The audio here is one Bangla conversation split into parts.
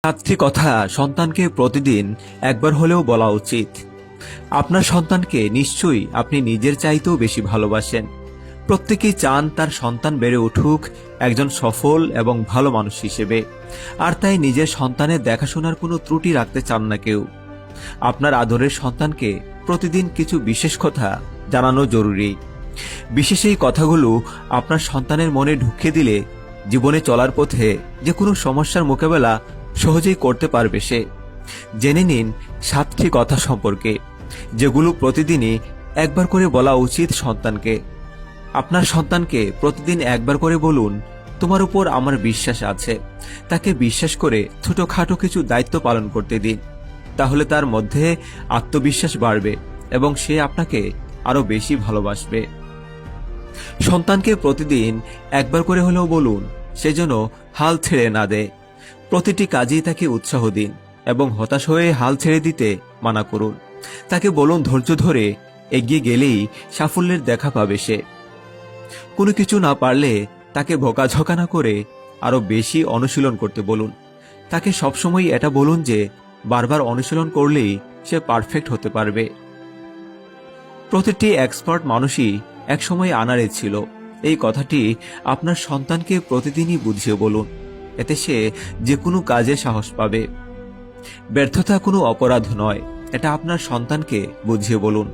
সাতটি কথা সন্তানকে প্রতিদিন একবার হলেও বলা উচিত। আপনার সন্তানকে নিশ্চয়ই আপনি নিজের চাইতেও বেশি ভালোবাসেন। প্রত্যেকেই চান তার সন্তান বেড়ে উঠুক একজন সফল এবং ভালো মানুষ হিসেবে, আর তাই নিজের সন্তানের দেখাশোনার কোনো ত্রুটি রাখতে চান না কেউ। আপনার আদরের সন্তানকে প্রতিদিন কিছু বিশেষ কথা জানানো জরুরি। বিশেষ এই কথাগুলো আপনার সন্তানের মনে ঢুকিয়ে দিলে জীবনে চলার পথে যে কোনো সমস্যার মোকাবেলা সহজেই করতে পারবে সে। জেনে নিন সাতটি কথা সম্পর্কে, যেগুলো প্রতিদিনই একবার করে বলা উচিত সন্তানকে। আপনার সন্তানকে প্রতিদিন একবার করে বলুন, তোমার উপর আমার বিশ্বাস আছে। তাকে বিশ্বাস করে ছোটখাটো কিছু দায়িত্ব পালন করতে দিন। তাহলে তার মধ্যে আত্মবিশ্বাস বাড়বে এবং সে আপনাকে আরো বেশি ভালোবাসবে। সন্তানকে প্রতিদিন একবার করে হলেও বলুন সে যেন হাল ছেড়ে না দেয়। প্রতিটি কাজেই তাকে উৎসাহ দিন এবং হতাশ হয়ে হাল ছেড়ে দিতে মানা করুন। তাকে বলুন ধৈর্য ধরে এগিয়ে গেলেই সাফল্যের দেখা পাবে সে। কোনো কিছু না পারলে তাকে বকাঝকা না করে আরো বেশি অনুশীলন করতে বলুন। তাকে সবসময় এটা বলুন যে বারবার অনুশীলন করলেই সে পারফেক্ট হতে পারবে। প্রতিটি এক্সপার্ট মানুষই একসময় আনাড়ে ছিল, এই কথাটি আপনার সন্তানকে প্রতিদিনই বুঝিয়ে বলুন। এতে সে যে কোনো কাজে সাহস পাবে। ব্যর্থতা কোনো অপরাধ নয়, এটা আপনার সন্তানকে বুঝিয়ে বলুন।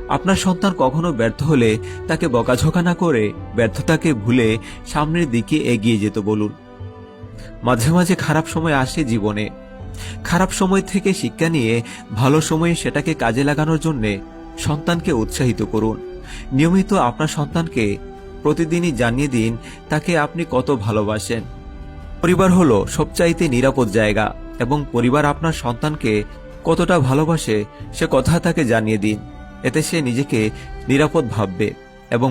আপনার সন্তান কখনো ব্যর্থ হলে তাকে বকাঝকা না করে ব্যর্থতাকে ভুলে সামনের দিকে এগিয়ে যেতে বলুন। মাঝে মাঝে খারাপ সময় আসে জীবনে। খারাপ সময় থেকে শিক্ষা নিয়ে ভালো সময়ে সেটাকে কাজে লাগানোর জন্য সন্তানকে উৎসাহিত করুন। নিয়মিত আপনার সন্তানকে প্রতিদিনই জানিয়ে দিন তাকে আপনি কত ভালোবাসেন। পরিবার হলো সবচাইতে নিরাপদ জায়গা এবং পরিবার আপনার সন্তানকে কতটা ভালোবাসে সে কথা তাকে জানিয়ে দিন। এতে সে নিজেকে নিরাপদ ভাববে এবং